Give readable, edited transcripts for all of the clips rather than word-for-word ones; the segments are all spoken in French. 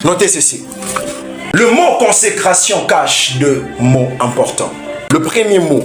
Notez ceci. Le mot consécration cache deux mots importants. Le premier mot,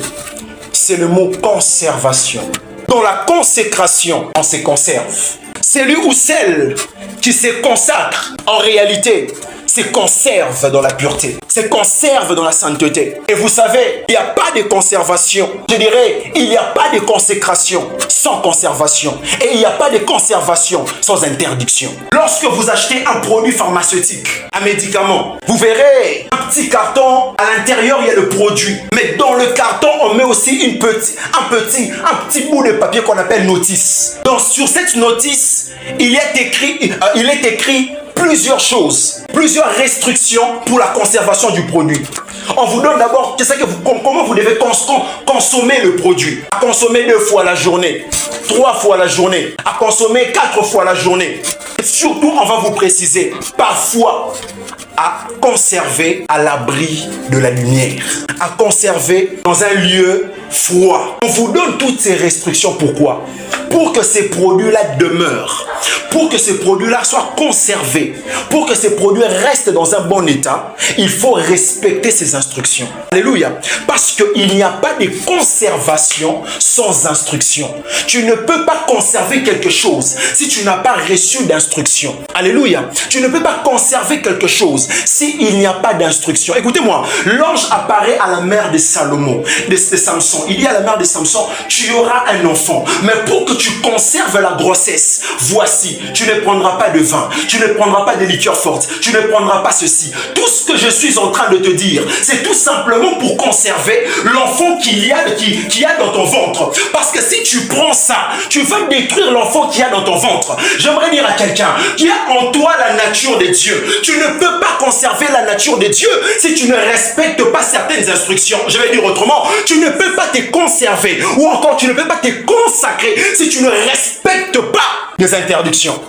c'est le mot conservation. Dans la consécration, on se conserve. Celui ou celle qui se consacre, en réalité, se conserve dans la pureté, se conserve dans la sainteté. Et vous savez, il n'y a pas de conservation. Je dirais, il n'y a pas de consécration sans conservation. Et il n'y a pas de conservation sans interdiction. Lorsque vous achetez un produit pharmaceutique, un médicament, vous verrez un petit carton, à l'intérieur il y a le produit. Mais dans le carton, on met aussi un petit bout de papier qu'on appelle notice. Donc sur cette notice, il est écrit plusieurs choses, plusieurs restrictions pour la conservation du produit. On vous donne d'abord comment vous devez consommer le produit. À consommer 2 fois la journée, 3 fois la journée, à consommer 4 fois la journée. Et surtout, on va vous préciser, parfois, à conserver à l'abri de la lumière, à conserver dans un lieu froid. On vous donne toutes ces restrictions, pourquoi? Pour que ces produits-là demeurent, pour que ces produits-là soient conservés, pour que ces produits restent dans un bon état, il faut respecter ces instructions. Alléluia. Parce qu'il n'y a pas de conservation sans instruction. Tu ne peux pas conserver quelque chose si tu n'as pas reçu d'instruction. Alléluia. Tu ne peux pas conserver quelque chose s'il n'y a pas d'instruction. Écoutez-moi, l'ange apparaît à la mère de Salomon, de Samson. Il dit à la mère de Samson, tu auras un enfant, mais pour que tu conserves la grossesse, voici, tu ne prendras pas de vin, tu ne prendras pas de liqueur forte, tu ne prendras pas ceci. Tout ce que je suis en train de te dire, c'est tout simplement pour conserver l'enfant qu'il y a dans ton ventre. Parce que si tu prends ça, tu vas détruire l'enfant qu'il y a dans ton ventre. J'aimerais dire à quelqu'un qui a en toi la nature de Dieu, tu ne peux pas conserver la nature de Dieu si tu ne respectes pas certaines instructions. Je vais dire autrement, tu ne peux pas te conserver ou encore tu ne peux pas te consacrer si tu ne respectes pas les interdictions.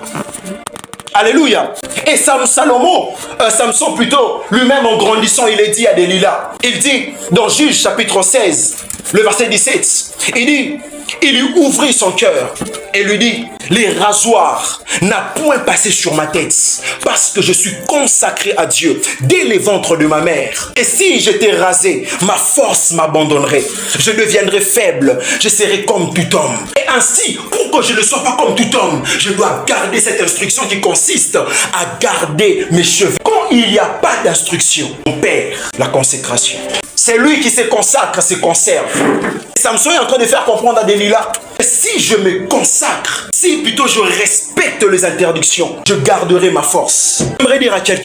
Alléluia. Et Samson plutôt, lui-même en grandissant, il est dit à Delilah. Il dit dans Juge chapitre 16, le verset 17, il dit, il lui ouvrit son cœur et lui dit, les rasoirs n'a point passé sur ma tête parce que je suis consacré à Dieu dès les ventres de ma mère. Et si j'étais rasé, ma force m'abandonnerait. Je deviendrais faible, je serais comme tout homme. Et ainsi, pour que je ne sois pas comme tout homme, je dois garder cette instruction qui consiste à garder mes cheveux. Quand il n'y a pas d'instruction, on perd la consécration. C'est lui qui se consacre, se conserve. Samson est en train de faire comprendre à Delilah, si je me consacre, si plutôt je respecte les interdictions, je garderai ma force. J'aimerais dire à quelqu'un,